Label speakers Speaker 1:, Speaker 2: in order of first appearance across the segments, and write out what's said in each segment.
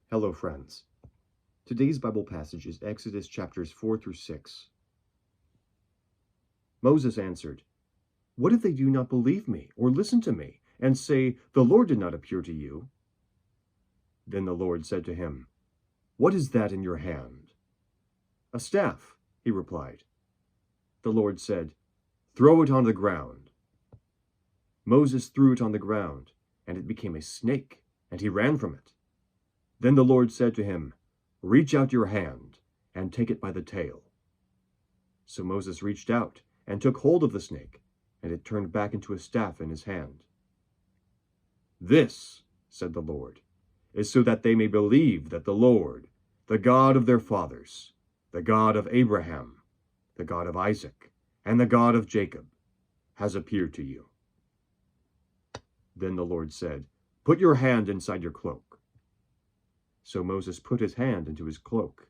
Speaker 1: Hello, friends. Today's Bible passage is Exodus chapters 4 through 6. Moses answered, "What if they do not believe me or listen to me and say, 'The Lord did not appear to you'?" Then the Lord said to him, "What is that in your hand?" "A staff," he replied. The Lord said, "Throw it on the ground." Moses threw it on the ground, and it became a snake, and he ran from it. Then the Lord said to him, "Reach out your hand and take it by the tail." So Moses reached out and took hold of the snake, and it turned back into a staff in his hand. "This," said the Lord, "is so that they may believe that the Lord, the God of their fathers, the God of Abraham, the God of Isaac, and the God of Jacob, has appeared to you." Then the Lord said, "Put your hand inside your cloak." So Moses put his hand into his cloak,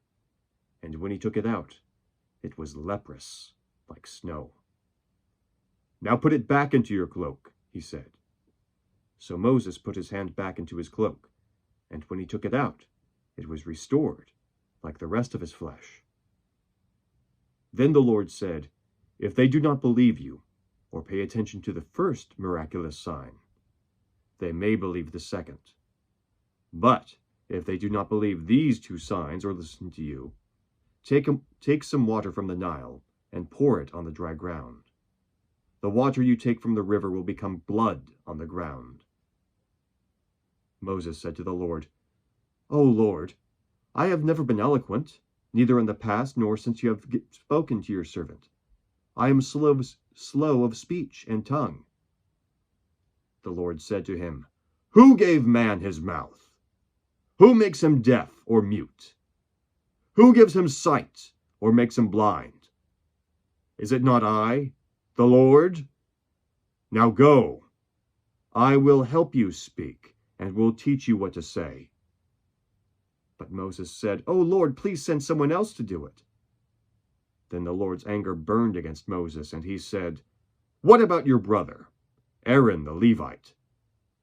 Speaker 1: and when he took it out, it was leprous, like snow. "Now put it back into your cloak," he said. So Moses put his hand back into his cloak, and when he took it out, it was restored, like the rest of his flesh. Then the Lord said, "If they do not believe you, or pay attention to the first miraculous sign, they may believe the second. But if they do not believe these two signs or listen to you, take some water from the Nile and pour it on the dry ground. The water you take from the river will become blood on the ground." Moses said to the Lord, "O Lord, I have never been eloquent, neither in the past nor since you have spoken to your servant. I am slow of speech and tongue." The Lord said to him, "Who gave man his mouth? Who makes him deaf or mute? Who gives him sight or makes him blind? Is it not I, the Lord? Now go. I will help you speak and will teach you what to say." But Moses said, "O Lord, please send someone else to do it." Then the Lord's anger burned against Moses, and he said, "What about your brother, Aaron the Levite?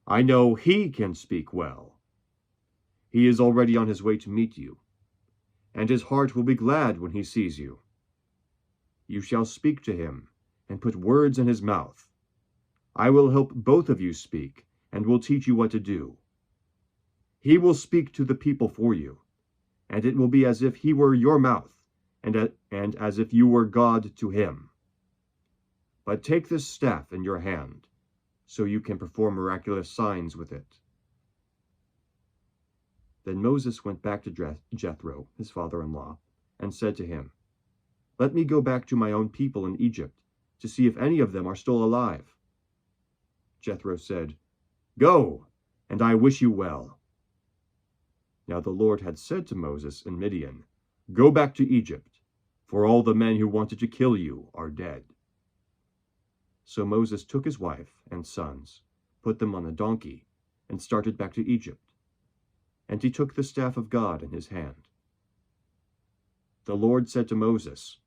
Speaker 1: I know he can speak well. He is already on his way to meet you, and his heart will be glad when he sees you. You shall speak to him and put words in his mouth. I will help both of you speak and will teach you what to do. He will speak to the people for you, and it will be as if he were your mouth, and as if you were God to him. But take this staff in your hand, so you can perform miraculous signs with it." Then Moses went back to Jethro, his father-in-law, and said to him, "Let me go back to my own people in Egypt, to see if any of them are still alive." Jethro said, "Go, and I wish you well." Now the Lord had said to Moses in Midian, "Go back to Egypt, for all the men who wanted to kill you are dead." So Moses took his wife and sons, put them on a donkey, and started back to Egypt. And he took the staff of God in his hand. The Lord said to Moses,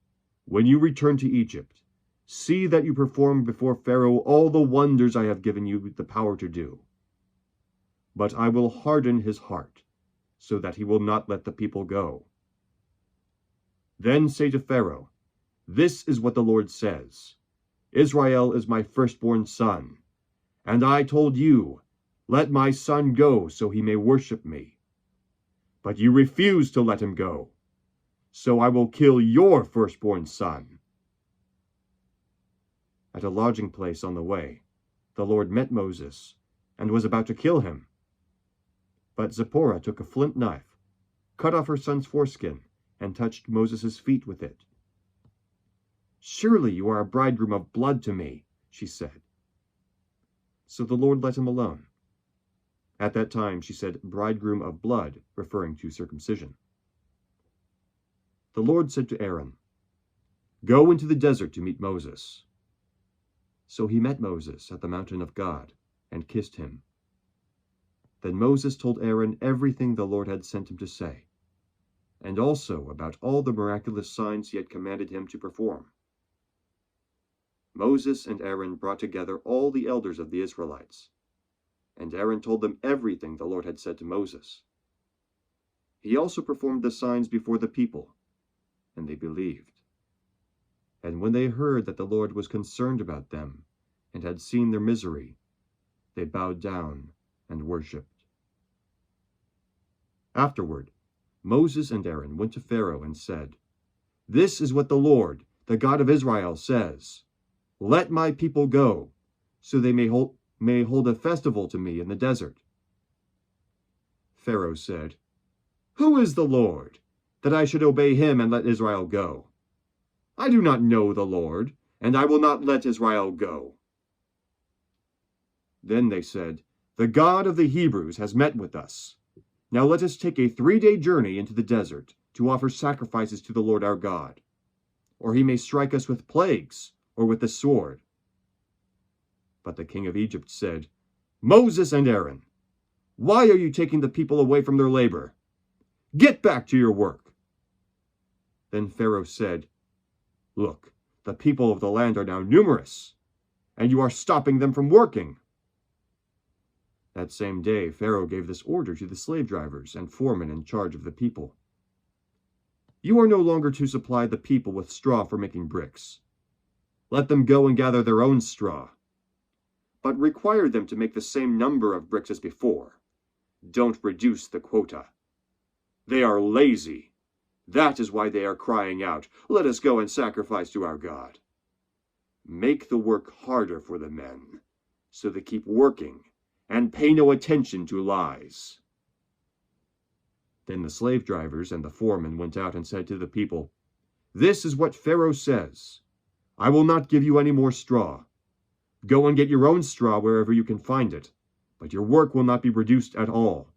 Speaker 1: "When you return to Egypt, see that you perform before Pharaoh all the wonders I have given you the power to do. But I will harden his heart, so that he will not let the people go. Then say to Pharaoh, 'This is what the Lord says. Israel is my firstborn son, and I told you, let my son go so he may worship me. But you refuse to let him go, so I will kill your firstborn son.'" At a lodging place on the way, the Lord met Moses and was about to kill him. But Zipporah took a flint knife, cut off her son's foreskin, and touched Moses' feet with it. "Surely you are a bridegroom of blood to me," she said. So the Lord let him alone. At that time she said bridegroom of blood, referring to circumcision. The Lord said to Aaron, "Go into the desert to meet Moses." So he met Moses at the mountain of God and kissed him. Then Moses told Aaron everything the Lord had sent him to say, and also about all the miraculous signs he had commanded him to perform. Moses and Aaron brought together all the elders of the Israelites, and Aaron told them everything the Lord had said to Moses. He also performed the signs before the people, and they believed. And when they heard that the Lord was concerned about them and had seen their misery, they bowed down and worshipped. Afterward, Moses and Aaron went to Pharaoh and said, "This is what the Lord, the God of Israel, says. Let my people go, so they may hold a festival to me in the desert." Pharaoh said, "Who is the Lord, that I should obey him and let Israel go? I do not know the Lord, and I will not let Israel go." Then they said, "The God of the Hebrews has met with us. Now let us take a 3-day journey into the desert to offer sacrifices to the Lord our God, or he may strike us with plagues or with the sword." But the king of Egypt said, "Moses and Aaron, why are you taking the people away from their labor? Get back to your work." Then Pharaoh said, "Look, the people of the land are now numerous, and you are stopping them from working." That same day, Pharaoh gave this order to the slave drivers and foremen in charge of the people: "You are no longer to supply the people with straw for making bricks. Let them go and gather their own straw. But require them to make the same number of bricks as before. Don't reduce the quota. They are lazy. That is why they are crying out, 'Let us go and sacrifice to our God.' Make the work harder for the men, so they keep working and pay no attention to lies." Then the slave drivers and the foremen went out and said to the people, "This is what Pharaoh says. I will not give you any more straw. Go and get your own straw wherever you can find it, but your work will not be reduced at all."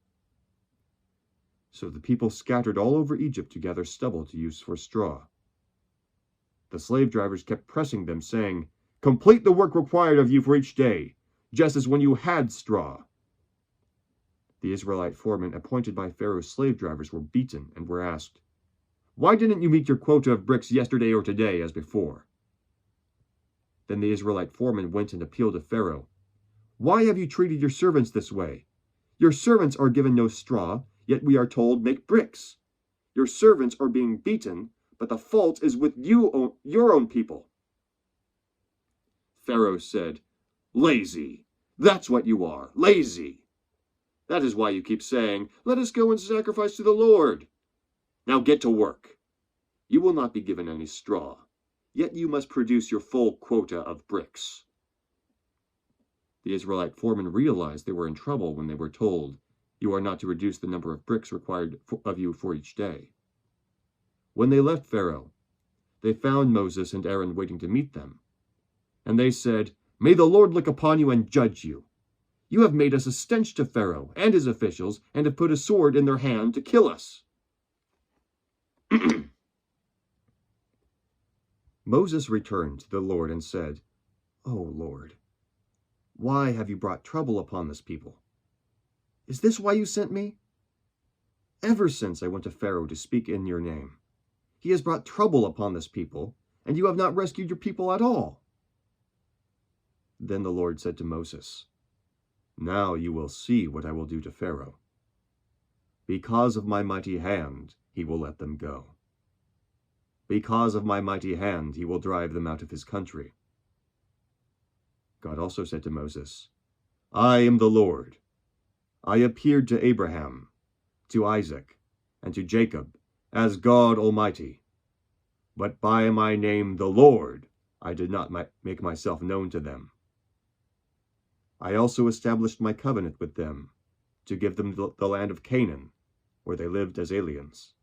Speaker 1: So the people scattered all over Egypt to gather stubble to use for straw. The slave drivers kept pressing them, saying, "Complete the work required of you for each day, just as when you had straw." The Israelite foremen appointed by Pharaoh's slave drivers were beaten and were asked, "Why didn't you meet your quota of bricks yesterday or today as before?" Then the Israelite foreman went and appealed to Pharaoh, "Why have you treated your servants this way? Your servants are given no straw, yet we are told, 'Make bricks.' Your servants are being beaten, but the fault is with you, your own people." Pharaoh said, "Lazy. That's what you are, lazy. That is why you keep saying, 'Let us go and sacrifice to the Lord.' Now get to work. You will not be given any straw, yet you must produce your full quota of bricks." The Israelite foremen realized they were in trouble when they were told, "You are not to reduce the number of bricks required of you for each day." When they left Pharaoh, they found Moses and Aaron waiting to meet them. And they said, "May the Lord look upon you and judge you. You have made us a stench to Pharaoh and his officials, and have put a sword in their hand to kill us." Moses returned to the Lord and said, "O Lord, why have you brought trouble upon this people? Is this why you sent me? Ever since I went to Pharaoh to speak in your name, he has brought trouble upon this people, and you have not rescued your people at all." Then the Lord said to Moses, "Now you will see what I will do to Pharaoh. Because of my mighty hand, he will let them go. Because of my mighty hand, he will drive them out of his country." God also said to Moses, "I am the Lord. I appeared to Abraham, to Isaac, and to Jacob as God Almighty. But by my name, the Lord, I did not make myself known to them. I also established my covenant with them, to give them the land of Canaan, where they lived as aliens.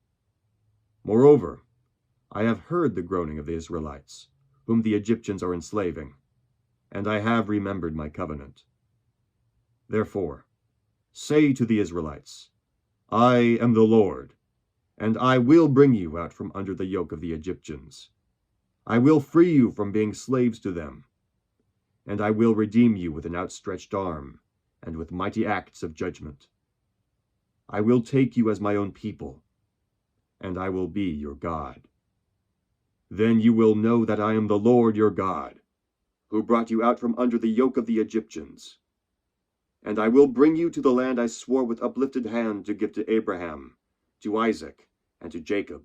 Speaker 1: Moreover, I have heard the groaning of the Israelites, whom the Egyptians are enslaving, and I have remembered my covenant. Therefore, say to the Israelites, 'I am the Lord, and I will bring you out from under the yoke of the Egyptians. I will free you from being slaves to them, and I will redeem you with an outstretched arm and with mighty acts of judgment. I will take you as my own people, and I will be your God. Then you will know that I am the Lord your God, who brought you out from under the yoke of the Egyptians. And I will bring you to the land I swore with uplifted hand to give to Abraham, to Isaac, and to Jacob.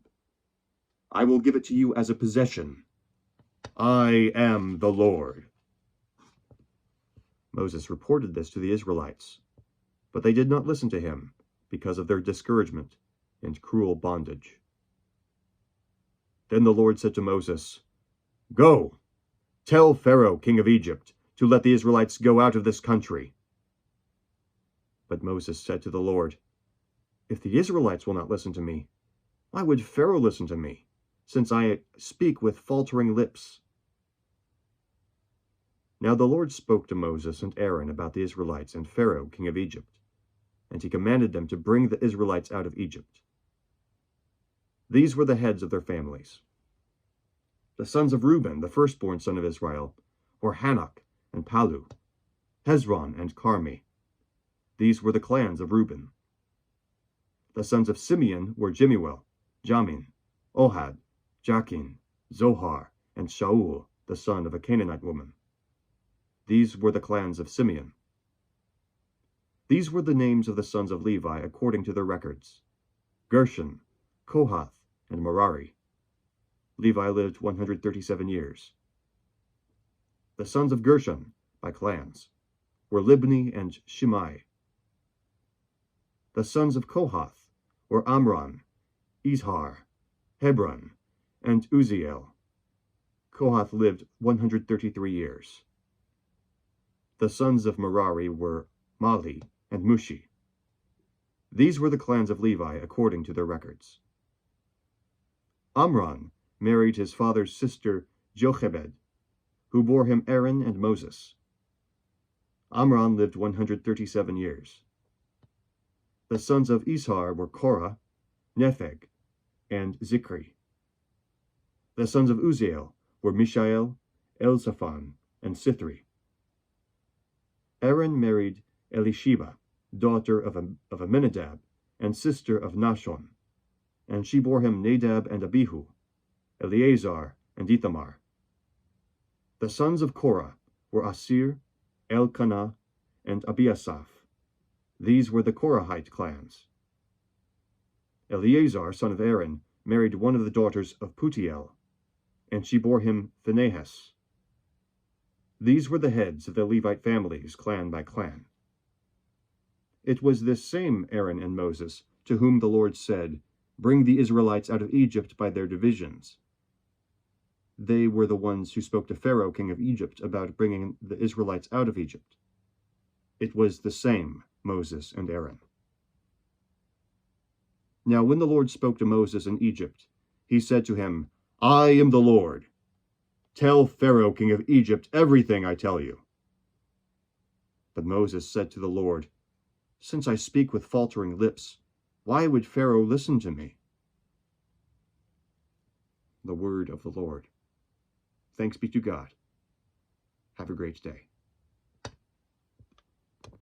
Speaker 1: I will give it to you as a possession. I am the Lord." Moses reported this to the Israelites, but they did not listen to him because of their discouragement and cruel bondage. Then the Lord said to Moses, "Go, tell Pharaoh, king of Egypt, to let the Israelites go out of this country." But Moses said to the Lord, "If the Israelites will not listen to me, why would Pharaoh listen to me, since I speak with faltering lips?" Now the Lord spoke to Moses and Aaron about the Israelites and Pharaoh, king of Egypt, and he commanded them to bring the Israelites out of Egypt. These were the heads of their families. The sons of Reuben, the firstborn son of Israel, were Hanok and Palu, Hezron and Carmi. These were the clans of Reuben. The sons of Simeon were Jemuel, Jamin, Ohad, Jachin, Zohar, and Shaul, the son of a Canaanite woman. These were the clans of Simeon. These were the names of the sons of Levi according to their records: Gershon, Kohath, and Merari. Levi lived 137 years. The sons of Gershon, by clans, were Libni and Shimei. The sons of Kohath were Amram, Izhar, Hebron, and Uziel. Kohath lived 133 years. The sons of Merari were Mali and Mushi. These were the clans of Levi according to their records. Amram married his father's sister Jochebed, who bore him Aaron and Moses. Amram lived 137 years. The sons of Izhar were Korah, Nepheg, and Zikri. The sons of Uziel were Mishael, Elzaphan, and Sithri. Aaron married Elisheba, daughter of Aminadab, and sister of Nahshon, and she bore him Nadab and Abihu, Eleazar and Ithamar. The sons of Korah were Asir, Elkanah, and Abiasaph. These were the Korahite clans. Eleazar, son of Aaron, married one of the daughters of Putiel, and she bore him Phinehas. These were the heads of the Levite families, clan by clan. It was this same Aaron and Moses to whom the Lord said, "Bring the Israelites out of Egypt by their divisions." They were the ones who spoke to Pharaoh, king of Egypt, about bringing the Israelites out of Egypt. It was the same Moses and Aaron. Now when the Lord spoke to Moses in Egypt, he said to him, "I am the Lord. Tell Pharaoh, king of Egypt, everything I tell you." But Moses said to the Lord, "Since I speak with faltering lips, why would Pharaoh listen to me?" The word of the Lord. Thanks be to God. Have a great day.